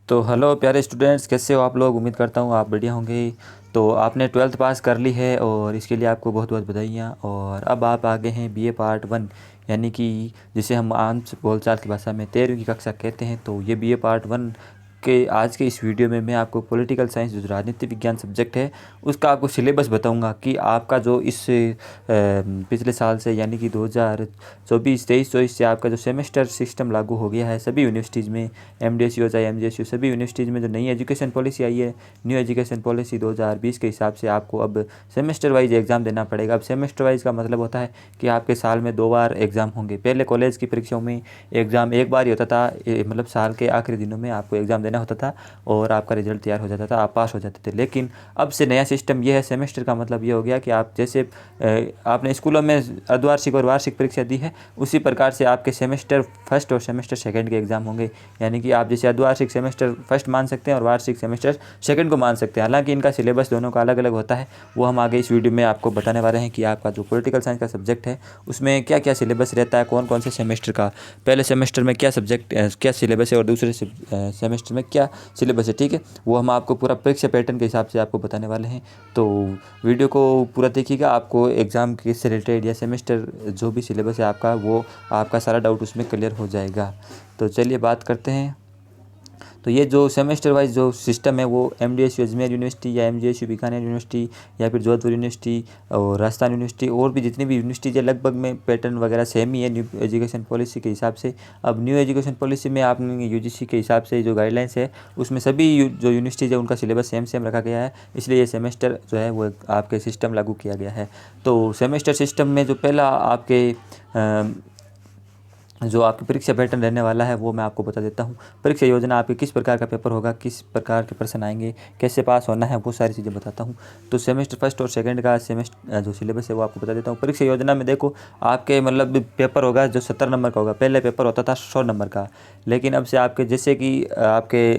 तो हेलो प्यारे स्टूडेंट्स, कैसे हो आप लोग। उम्मीद करता हूँ आप बढ़िया होंगे। तो आपने ट्वेल्थ पास कर ली है और इसके लिए आपको बहुत बहुत बधाइयाँ। और अब आप आगे हैं बीए पार्ट 1, यानी कि जिसे हम आम बोलचाल की भाषा में 13वीं की कक्षा कहते हैं। तो ये बीए पार्ट 1 के आज के इस वीडियो में मैं आपको पॉलिटिकल साइंस जो राजनीति विज्ञान सब्जेक्ट है उसका आपको सिलेबस बताऊंगा कि आपका जो इस पिछले साल से यानी कि 2024-23-24 से आपका जो सेमेस्टर सिस्टम लागू हो गया है सभी यूनिवर्सिटीज़ में, एमडीएसयू चाहे एमजीएसयू सभी यूनिवर्सिटीज़ में जो नई एजुकेशन पॉलिसी आई है, न्यू एजुकेशन पॉलिसी 2020 के हिसाब से आपको अब सेमेस्टर वाइज एग्ज़ाम देना पड़ेगा। अब सेमेस्टर वाइज का मतलब होता है कि आपके साल में 2 बार एग्ज़ाम होंगे। पहले कॉलेज की परीक्षाओं में एग्ज़ाम एक बार ही होता था, मतलब साल के आखिरी दिनों में आपको एग्ज़ाम देना होता था और आपका रिजल्ट तैयार हो जाता था, आप पास हो जाते थे। लेकिन अब से नया सिस्टम ये है, सेमेस्टर का मतलब ये हो गया कि आप जैसे आपने स्कूलों में अर्धवार्षिक और वार्षिक परीक्षा दी है, उसी प्रकार से आपके सेमेस्टर फर्स्ट और सेमेस्टर सेकंड के एग्ज़ाम होंगे। यानी कि आप जैसे अर्धवार्षिक सेमेस्टर फर्स्ट मान सकते हैं और वार्षिक सेमेस्टर सेकंड को मान सकते हैं। हालांकि इनका सिलेबस दोनों का अलग अलग होता है, वो हम आगे इस वीडियो में आपको बताने वाले हैं कि आपका जो पॉलिटिकल साइंस का सब्जेक्ट है उसमें क्या क्या सिलेबस रहता है, कौन कौन से सेमेस्टर का पहले सेमेस्टर में क्या सब्जेक्ट क्या सिलेबस है और दूसरे सेमेस्टर में क्या सिलेबस है। ठीक है, वो हम आपको पूरा परीक्षा पैटर्न के हिसाब से आपको बताने वाले हैं। तो वीडियो को पूरा देखिएगा, आपको एग्ज़ाम के से रिलेटेड या सेमेस्टर जो भी सिलेबस है आपका, वो आपका सारा डाउट उसमें क्लियर हो जाएगा। तो चलिए बात करते हैं। तो ये जो सेमेस्टर वाइज जो सिस्टम है वो एमडीएसयू अजमेर यूनिवर्सिटी या एमजीएसयू बीकानेर यूनिवर्सिटी या फिर जोधपुर यूनिवर्सिटी और राजस्थान यूनिवर्सिटी और भी जितनी भी यूनिवर्सिटीज़ है लगभग में पैटर्न वगैरह सेम ही है न्यू एजुकेशन पॉलिसी के हिसाब से। अब न्यू एजुकेशन पॉलिसी में आपने यूजीसी के हिसाब से जो गाइडलाइंस है उसमें सभी जो यूनिवर्सिटीज़ है उनका सिलेबस सेम सेम रखा गया है, इसलिए ये सेमेस्टर जो है वो आपके सिस्टम लागू किया गया है। तो सेमेस्टर सिस्टम में जो पहला आपके जो आपकी परीक्षा पैटर्न रहने वाला है वो मैं आपको बता देता हूँ। परीक्षा योजना आपकी किस प्रकार का पेपर होगा, किस प्रकार के प्रश्न आएंगे, कैसे पास होना है, वो सारी चीज़ें बताता हूँ। तो सेमेस्टर फर्स्ट और सेकंड का सेमेस्टर जो सिलेबस है वो आपको बता देता हूँ। परीक्षा योजना में देखो, आपके मतलब पेपर होगा जो 70 नंबर का होगा। पहले पेपर होता था 100 नंबर का, लेकिन अब से आपके जैसे कि आपके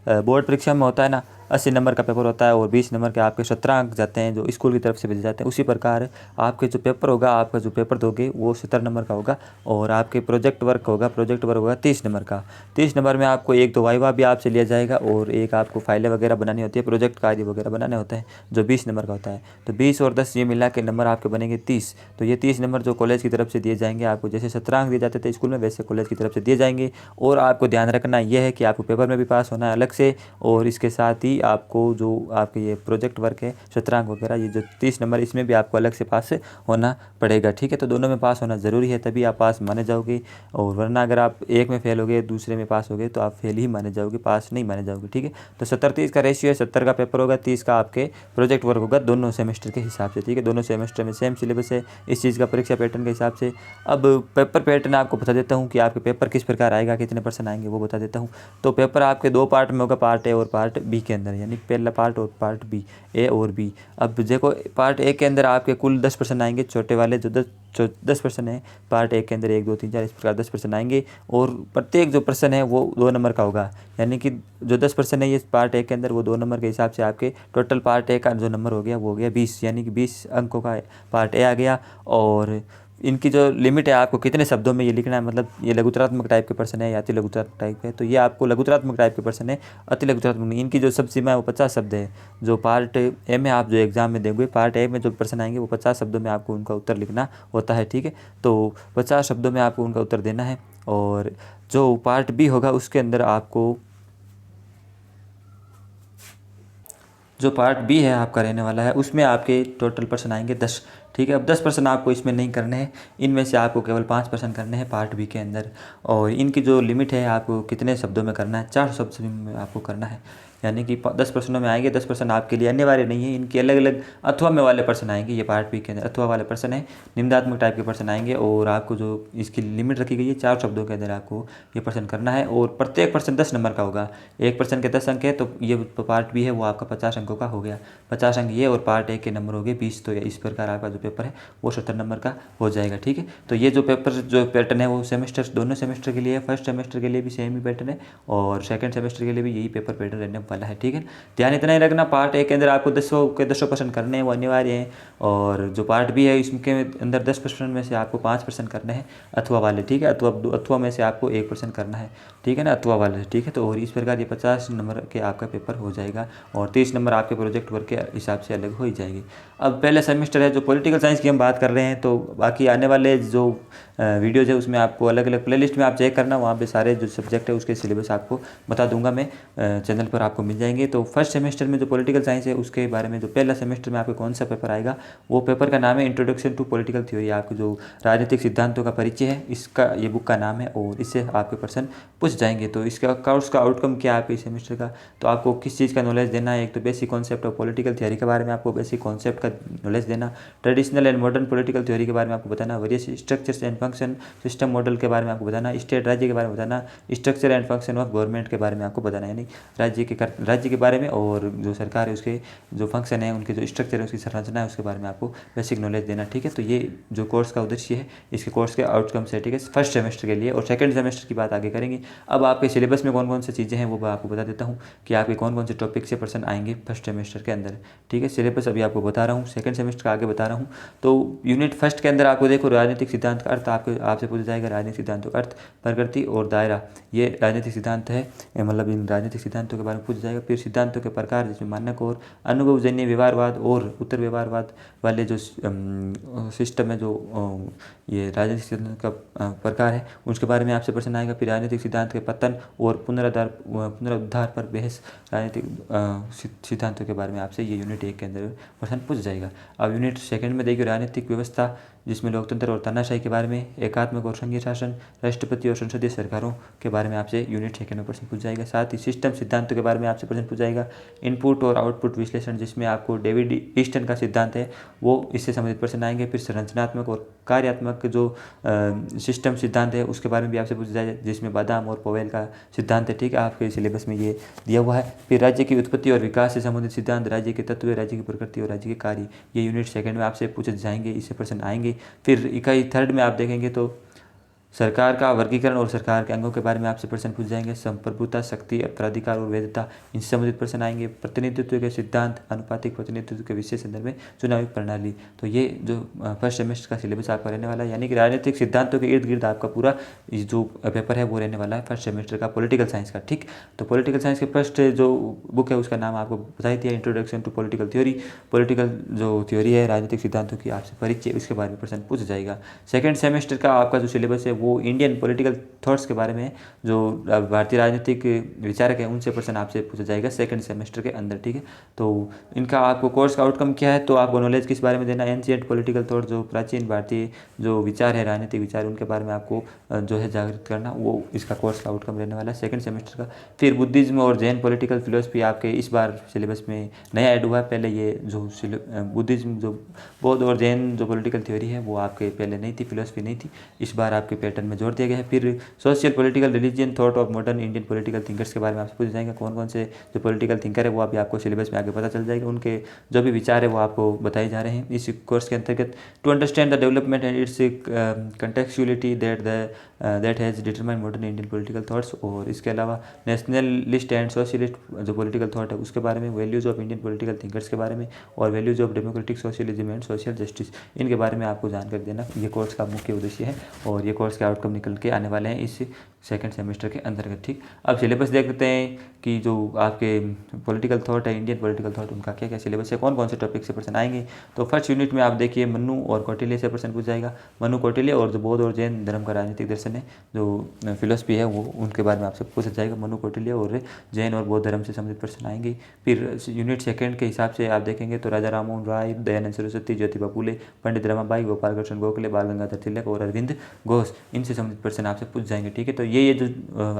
बोर्ड परीक्षा में होता है ना 80 नंबर का पेपर होता है और 20 नंबर के आपके 17 अंक जाते हैं जो स्कूल की तरफ से भेजे जाते हैं, उसी प्रकार आपके जो पेपर होगा, आपका जो पेपर दोगे वो 70 नंबर का होगा। और आपके प्रोजेक्ट वर्क होगा 30 नंबर का। 30 नंबर में आपको एक तो वाइवा भी आपसे लिया जाएगा और एक आपको फाइलें वगैरह बनानी होती है, प्रोजेक्ट कार्य वगैरह बनाने होते हैं जो 20 नंबर का होता है। तो 20 और 10 ये मिला के नंबर आपके बनेंगे 30। तो ये 30 नंबर जो कॉलेज की तरफ से दिए जाएंगे आपको, जैसे 17 अंक दिए जाते थे स्कूल में वैसे कॉलेज की तरफ से दिए जाएंगे। और आपको ध्यान रखना यह है कि आपको पेपर में भी पास होना है अलग से, और इसके साथ ही आपको जो आपके ये प्रोजेक्ट वर्क है 17 अंक वगैरह, ये जो 30 नंबर इसमें भी आपको अलग से पास होना पड़ेगा। ठीक है, तो दोनों में पास होना ज़रूरी है, तभी आप पास माने जाओगे। और वरना अगर आप एक में फेल हो गए दूसरे में पास हो गए तो आप फेल ही माने जाओगे, पास नहीं माने जाओगे। ठीक है, तो 70-30 का रेशियो है, 70 का पेपर होगा, 30 का आपके प्रोजेक्ट वर्क होगा दोनों सेमेस्टर के हिसाब से। ठीक है, दोनों सेमेस्टर में सेम सिलेबस है इस चीज़ का परीक्षा पैटर्न के हिसाब से। अब पेपर पैटर्न आपको बता देता हूँ कि आपके पेपर किस प्रकार आएगा, कितने % आएंगे वो बता देता हूँ। तो पेपर आपके 2 पार्ट में होगा, पार्ट ए और पार्ट बी के अंदर, यानी पहला पार्ट और पार्ट बी, ए और बी। अब देखो पार्ट ए के अंदर आपके कुल 10% आएंगे, छोटे वाले जो 10% है पार्ट ए के अंदर, 1 2 3 4 इस प्रकार 10% आएंगे। और प्रत्येक जो प्रश्न है वो 2 नंबर का होगा, यानी कि जो 10% है ये पार्ट ए के अंदर वो 2 नंबर के हिसाब से आपके टोटल पार्ट ए का जो नंबर हो गया वो हो गया 20, यानी कि 20 अंकों का पार्ट ए आ गया। और इनकी जो लिमिट है आपको कितने शब्दों में ये लिखना है, मतलब ये लघुतरात्मक टाइप के प्रश्न है या अति लघुतरात्मक टाइप है, तो ये आपको लघुतरात्मक टाइप के प्रश्न है, अति लघुतरात्मक नहीं। इनकी जो सब सीमा है वो 50 शब्द है। जो पार्ट ए में आप जो एग्जाम में देंगे, पार्ट ए में जो प्रश्न आएंगे वो 50 शब्दों में आपको उनका उत्तर लिखना होता है। ठीक है, तो 50 शब्दों में आपको उनका उत्तर देना है। और जो पार्ट बी होगा उसके अंदर आपको जो पार्ट बी है आपका रहने वाला है उसमें आपके टोटल प्रश्न आएंगे 10। ठीक है, अब 10% आपको इसमें नहीं करने हैं, इनमें से आपको केवल 5% करने हैं पार्ट बी के अंदर। और इनकी जो लिमिट है आपको कितने शब्दों में करना है, 4 शब्द में आपको करना है, यानी कि 10% में आएंगे। 10% आपके लिए अनिवार्य नहीं है, इनके अलग अलग अथवा में वाले प्रश्न आएंगे। ये पार्ट बी के अंदर अथवा वाले प्रश्न है, निम्नात्मक टाइप के प्रश्न आएंगे। और आपको जो इसकी लिमिट रखी गई है 4 शब्दों के अंदर आपको ये प्रश्न करना है। और प्रत्येक प्रश्न 10 नंबर का होगा, एक प्रश्न के 10 अंक है, तो ये पार्ट बी है वो आपका 50 अंकों का हो गया। 50 अंक ये, और पार्ट ए के नंबर हो गए 20। तो इस प्रकार आपका जो पेपर है वो 70 नंबर का हो जाएगा। ठीक है, तो ये जो पेपर जो पैटर्न है वो सेमेस्टर दोनों सेमेस्टर के लिए है, फर्स्ट सेमेस्टर के लिए भी सेम ही पैटर्न है और सेकंड सेमेस्टर के लिए भी यही पेपर पैटर्न रहने वाला है। ठीक है, ध्यान इतना ही रखना, पार्ट ए के अंदर आपको 10 प्रश्न करने हैं, वो अनिवार्य हैं। और जो पार्ट बी है इसके अंदर 10 प्रश्न में से आपको 5 प्रश्न करने हैं अथवा वाले। ठीक है, अथवा में से आपको 1 प्रश्न करना है। ठीक है ना, अथवा वाले। ठीक है, तो और इस प्रकार ये 50 नंबर के आपका पेपर हो जाएगा और 30 नंबर आपके प्रोजेक्ट वर्क के हिसाब से अलग हो ही जाएंगे। अब पहला सेमेस्टर है जो पॉलिटिकल साइंस की हम बात कर रहे हैं, तो बाकी आने वाले जो वीडियोज़ है उसमें आपको अलग अलग प्लेलिस्ट में आप चेक करना, वहाँ पे सारे जो सब्जेक्ट है उसके सिलेबस आपको बता दूंगा मैं, चैनल पर आपको मिल जाएंगे। तो फर्स्ट सेमेस्टर में जो पॉलिटिकल साइंस है उसके बारे में जो पहला सेमेस्टर में आपको कौन सा पेपर आएगा, वो पेपर का नाम है इंट्रोडक्शन टू पॉलिटिकल थ्योरी। आपको जो राजनीतिक सिद्धांतों का परिचय है, इसका ये बुक का नाम है और इससे आपके प्रश्न पूछ जाएंगे। तो इसका कोर्स का आउटकम क्या है आपके इस सेमेस्टर का, तो आपको किस चीज़ का नॉलेज देना है, एक तो basic concept of political theory के बारे में आपको बेसिक कॉन्सेप्ट का नॉलेज देना, traditional and modern political theory के बारे में आपको बताना, various structures and function system model के बारे में आपको बताना, स्टेट राज्य के बारे में बताना, structure and function of government के बारे में आपको बताना, यानी राज्य के बारे में और जो सरकार है उसके जो फंक्शन है, उनके जो स्ट्रक्चर है, उसकी संरचना है, उसके बारे में आपको बेसिक नॉलेज देना। ठीक है, तो ये जो कोर्स का उद्देश्य है, इसके कोर्स के आउटकम है। ठीक है, फर्स्ट सेमेस्टर के लिए। और सेकंड सेमेस्टर की बात आगे करेंगे। अब आपके सिलेबस में कौन कौन सी चीज़ें हैं वो मैं आपको बता देता हूँ कि आपके कौन कौन से टॉपिक से प्रश्न आएंगे फर्स्ट सेमेस्टर के अंदर। ठीक है, सिलेबस अभी आपको बता रहा हूँ, सेकंड सेमेस्टर का आगे बता रहा हूँ। तो यूनिट फर्स्ट के अंदर आपको देखो राजनीतिक सिद्धांत का अर्थ आपसे पूछा जाएगा, राजनीतिक सिद्धांतों का अर्थ, प्रकृति और दायरा, ये राजनीतिक सिद्धांत है, मतलब इन राजनीतिक सिद्धांतों के बारे में पूछा जाएगा। फिर सिद्धांतों के प्रकार जिसमें मानक और अनुभवजन्य व्यवहारवाद और उत्तर व्यवहारवाद वाले जो सिस्टम है, जो ये राजनीतिक सिद्धांत का प्रकार है, उसके बारे में आपसे प्रश्न आएगा। फिर राजनीतिक सिद्धांत के पतन और पुनरुद्धार पर बहस, राजनीतिक सिद्धांतों के बारे में आपसे ये यूनिट 1 के अंदर प्रश्न पूछ जाएगा। अब यूनिट सेकंड में देखिए राजनीतिक व्यवस्था, जिसमें लोकतंत्र और तानाशाही के बारे में, एकात्मक और संघीय शासन, राष्ट्रपति और संसदीय सरकारों के बारे में आपसे यूनिट सेकंड में प्रश्न पूछ जाएगा। साथ ही सिस्टम सिद्धांतों के बारे में आपसे प्रश्न पूछ जाएगा। इनपुट और आउटपुट विश्लेषण, जिसमें आपको डेविड ईस्टन का सिद्धांत है, वो इससे संबंधित प्रश्न आएंगे। फिर संरचनात्मक और कार्यात्मक जो सिस्टम सिद्धांत है उसके बारे में भी आपसे पूछा जाएगा, जिसमें बादाम और पोवेल का सिद्धांत है। ठीक है, आपके सिलेबस में ये दिया हुआ है। फिर राज्य की उत्पत्ति और विकास से संबंधित सिद्धांत, राज्य के तत्व, राज्य की प्रकृति और राज्य के कार्य, ये यूनिट सेकंड में आपसे पूछे जाएंगे, इससे प्रश्न आएंगे। फिर इकाई थर्ड में आप देखेंगे तो सरकार का वर्गीकरण और सरकार के अंगों के बारे में आपसे प्रश्न पूछ जाएंगे। संप्रभुता, शक्ति, उत्तराधिकार और वैधता, इनसे संबंधित प्रश्न आएंगे। प्रतिनिधित्व के सिद्धांत, अनुपातिक प्रतिनिधित्व के विषय संदर्भ में चुनावी प्रणाली। तो ये जो फर्स्ट सेमेस्टर का सिलेबस आपका रहने वाला है, यानी कि राजनीतिक सिद्धांतों के इर्द गिर्द आपका पूरा जो पेपर है वो रहने वाला है फर्स्ट सेमेस्टर का पॉलिटिकल साइंस का। ठीक, तो पॉलिटिकल साइंस के फर्स्ट जो बुक है उसका नाम आपको बताई दिया, introduction to political theory. Political जो थ्योरी है राजनीतिक सिद्धांतों की आपसे परिचय, उसके बारे में प्रश्न पूछा जाएगा। सेकंड सेमेस्टर का आपका जो सिलेबस है वो इंडियन पॉलिटिकल थॉट्स के बारे में, जो भारतीय राजनीतिक विचारक हैं उनसे प्रश्न आपसे पूछा जाएगा सेकंड सेमेस्टर के अंदर। ठीक है, तो इनका आपको कोर्स का आउटकम क्या है, तो आपको नॉलेज किस बारे में देना, एंशिएंट पॉलिटिकल थॉट, जो प्राचीन भारतीय जो विचार है, राजनीतिक विचार, उनके बारे में आपको जो है जागृत करना, वो इसका कोर्स का आउटकम रहने वाला है सेकंड सेमेस्टर का। फिर बुद्धिज्म और जैन पॉलिटिकल फिलोसफी आपके इस बार सिलेबस में नया ऐड हुआ है। पहले ये जो बुद्धिज्म, जो बौद्ध और जैन जो पॉलिटिकल थ्योरी है वो आपके पहले नहीं थी, फिलोसफी नहीं थी, इस बार आपके पैटर्न में जोड़ दिया गया है। फिर social political religion thought of modern Indian political thinkers के बारे में आपसे पूछ जाएंगे। कौन कौन से जो पॉलिटिकल थिंकर है वो अभी आपको सिलेबस में आगे पता चल जाएगा, उनके जो भी विचार है वो आपको बताए जा रहे हैं इस कोर्स के अंतर्गत। To understand the development and its contextuality that has determine modern Indian political thoughts, और इसके अलावा नेशनलिस्ट एंड सोशलिस्ट जो पॉलिटिकल थॉट है उसके बारे में, values of Indian political thinkers के बारे में, और values of democratic socialism and social justice, इनके बारे में आपको जानकारी देना ये कोर्स का मुख्य उद्देश्य है और ये कोर्स के आउटकम निकल के आने वाले हैं इस सेकंड सेमेस्टर के अंतर्गत। ठीक, अब सिलेबस देख लेते हैं कि जो आपके पॉलिटिकल थॉट है, इंडियन पॉलिटिकल थॉट, उनका क्या क्या सिलेबस है, कौन कौन से टॉपिक से प्रश्न आएंगे। तो फर्स्ट यूनिट में आप देखिए मनु और कौटिल्य से प्रश्न पूछ जाएगा। मनु, कौटिल्य और जो बौद्ध और जैन धर्म का राजनीतिक दर्शन है, जो फिलोसफी है, वो उनके बारे में आपसे पूछा जाएगा। मनु, कौटिल्य और जैन और बौद्ध धर्म से संबंधित प्रश्न आएंगे। फिर यूनिट सेकंड के हिसाब से आप देखेंगे तो राजा राममोहन राय, दयानंद सरस्वती, ज्योतिबा फूले, पंडित रमाबाई, गोपाल कृष्ण गोखले, बाल गंगाधर तिलक और अरविंद घोष, इनसे संबंधित प्रश्न आपसे पूछ जाएंगे। ठीक है, तो ये जो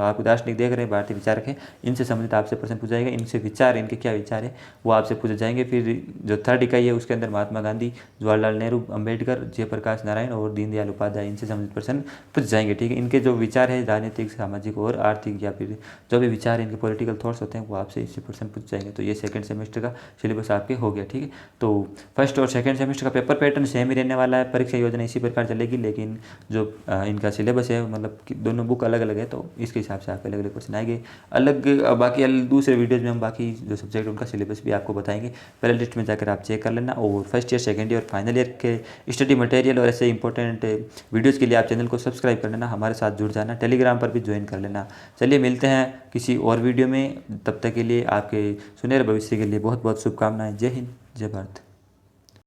आप दार्शनिक देख रहे हैं, भारतीय विचारक है, इनसे संबंधित आपसे प्रश्न पूछा जाएगा। इनसे विचार, इनके क्या विचार है वो आपसे पूछे जाएंगे। फिर जो थर्ड इकाई है उसके अंदर महात्मा गांधी, जवाहरलाल नेहरू, अंबेडकर, जयप्रकाश नारायण और दीनदयाल उपाध्याय, इनसे संबंधित प्रश्न पूछ जाएंगे। ठीक है, इनके जो विचार है राजनीतिक, सामाजिक और आर्थिक, या फिर जो भी विचार इनके पॉलिटिकल थॉट्स होते हैं वो आपसे इससे प्रश्न पूछ जाएंगे। तो ये सेकंड सेमेस्टर का सिलेबस आपके हो गया। ठीक है, तो फर्स्ट और सेकंड सेमेस्टर का पेपर पैटर्न सेम ही रहने वाला है, परीक्षा योजना इसी प्रकार चलेगी, लेकिन जो इनका सिलेबस है, मतलब दोनों बुक अलग अलग है, तो इसके हिसाब से आपके अलग अलग क्वेश्चन आएंगे बाकी दूसरे वीडियोज़ में हम बाकी जो सब्जेक्ट उनका सिलेबस भी आपको बताएंगे। पहले लिस्ट में जाकर आप चेक कर लेना। और first year, second year, final year के स्टडी मटेरियल और ऐसे इंपॉर्टेंट वीडियोज़ के लिए आप चैनल को सब्सक्राइब कर लेना, हमारे साथ जुड़ जाना, टेलीग्राम पर भी ज्वाइन कर लेना। चलिए मिलते हैं किसी और वीडियो में, तब तक के लिए आपके सुनहरे भविष्य के लिए बहुत बहुत शुभकामनाएं। जय हिंद, जय भारत।